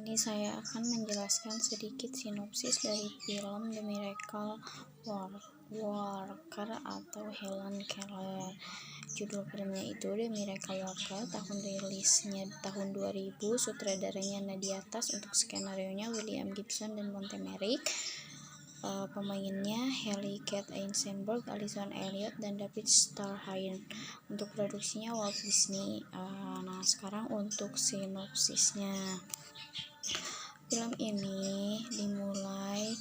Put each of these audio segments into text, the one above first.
ini saya akan menjelaskan sedikit sinopsis dari film The Miracle Worker atau Helen Keller. Judul filmnya itu The Miracle Worker, tahun rilisnya tahun 2000, sutradaranya Nadia Tas, untuk skenario-nya William Gibson dan Monte-Merrick. Pemainnya Haley Kate Eisenberg, Alison Elliott, dan David Strathairn. Untuk produksinya Walt Disney. Nah, sekarang untuk sinopsisnya. Film ini dimulai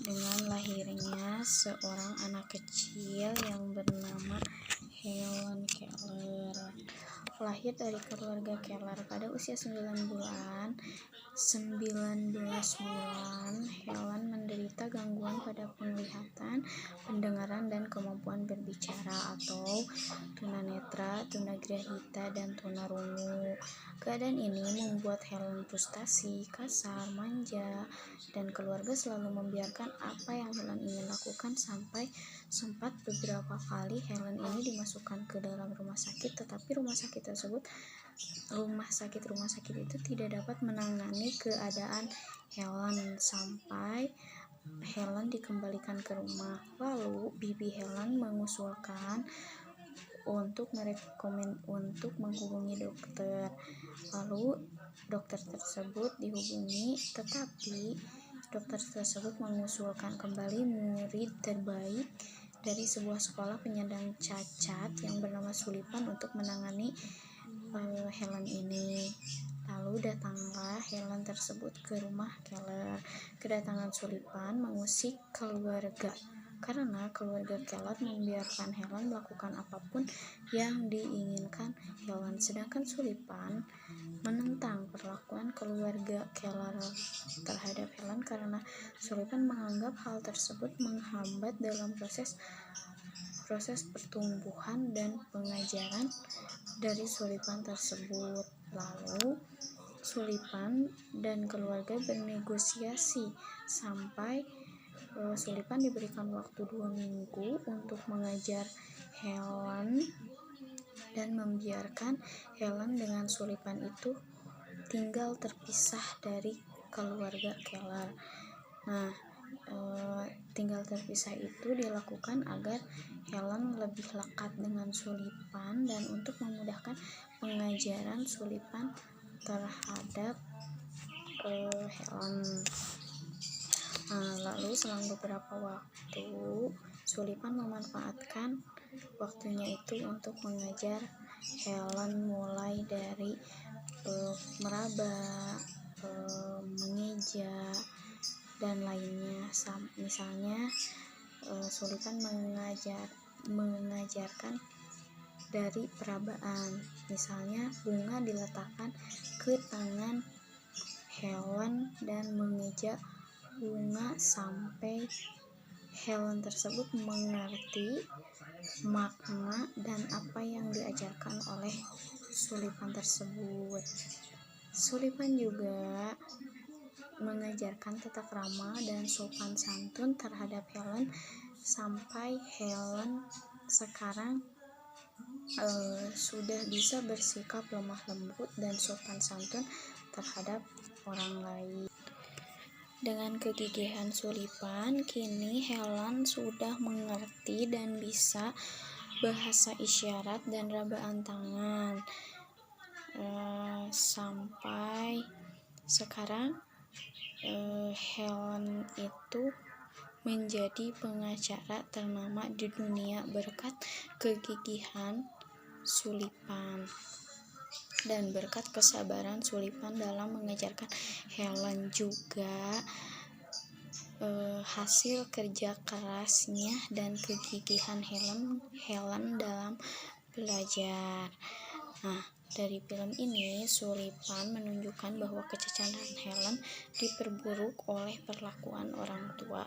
dengan lahirnya seorang anak kecil yang bernama Helen Keller. Lahir dari keluarga Keller pada usia 19 bulan, Helen menderita gangguan pada penglihatan, pendengaran, dan kemampuan berbicara atau tunanetra, tunagrahita, dan tunarungu. Keadaan ini membuat Helen frustasi, kasar, manja, dan keluarga selalu membiarkan apa yang Helen ingin lakukan, sampai sempat beberapa kali Helen ini dimasukkan ke dalam rumah sakit, tetapi rumah sakit itu tidak dapat menangani keadaan Helen sampai Helen dikembalikan ke rumah. Lalu bibi Helen mengusulkan untuk menghubungi dokter. Lalu dokter tersebut dihubungi, tetapi dokter tersebut mengusulkan kembali murid terbaik dari sebuah sekolah penyandang cacat yang bernama Sullivan untuk menangani Helen ini. Lalu datanglah Helen tersebut ke rumah Keller. Kedatangan Sullivan mengusik keluarga karena keluarga Keller membiarkan Helen melakukan apapun yang diinginkan Helen, sedangkan Sullivan menentang perlakuan keluarga Keller terhadap Helen karena Sullivan menganggap hal tersebut menghambat dalam proses pertumbuhan dan pengajaran dari Sullivan tersebut. Lalu Sullivan dan keluarga bernegosiasi sampai Sullivan diberikan waktu 2 minggu untuk mengajar Helen dan membiarkan Helen dengan Sullivan itu tinggal terpisah dari keluarga Keller. Nah, tinggal terpisah itu dilakukan agar Helen lebih lekat dengan Sullivan dan untuk memudahkan pengajaran Sullivan terhadap Helen. Lalu selang beberapa waktu, Sullivan memanfaatkan waktunya itu untuk mengajar Helen mulai dari meraba, mengeja, dan lainnya. Misalnya Sullivan mengajarkan dari perabaan. Misalnya bunga diletakkan ke tangan Helen dan mengeja bunga sampai Helen tersebut mengerti makna dan apa yang diajarkan oleh Sullivan tersebut. Sullivan juga mengajarkan tata krama dan sopan santun terhadap Helen sampai Helen sekarang sudah bisa bersikap lemah lembut dan sopan santun terhadap orang lain. Dengan kegigihan Sullivan, kini Helen sudah mengerti dan bisa bahasa isyarat dan rabaan tangan. Sampai sekarang Helen itu menjadi pengacara ternama di dunia berkat kegigihan Sullivan dan berkat kesabaran Sullivan dalam mengajarkan Helen. Juga hasil kerja kerasnya dan kegigihan Helen dalam belajar. Nah, dari film ini Sullivan menunjukkan bahwa kecacatan Helen diperburuk oleh perlakuan orang tua,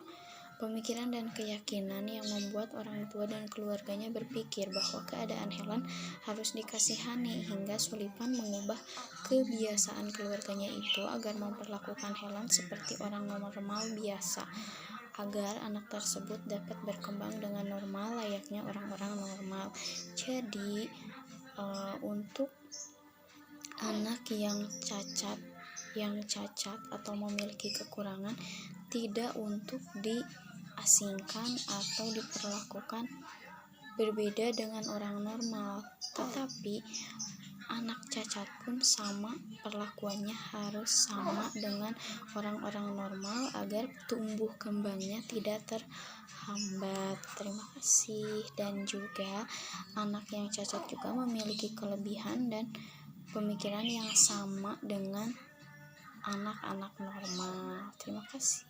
pemikiran dan keyakinan yang membuat orang tua dan keluarganya berpikir bahwa keadaan Helen harus dikasihani, hingga Sullivan mengubah kebiasaan keluarganya itu agar memperlakukan Helen seperti orang normal biasa, agar anak tersebut dapat berkembang dengan normal layaknya orang-orang normal. Jadi untuk anak yang cacat yang cacat atau memiliki kekurangan tidak untuk diasingkan atau diperlakukan berbeda dengan orang normal, tetapi anak cacat pun sama, perlakuannya harus sama dengan orang-orang normal agar tumbuh kembangnya tidak terhambat. Terima kasih. Dan juga anak yang cacat juga memiliki kelebihan dan pemikiran yang sama dengan anak-anak normal. Terima kasih.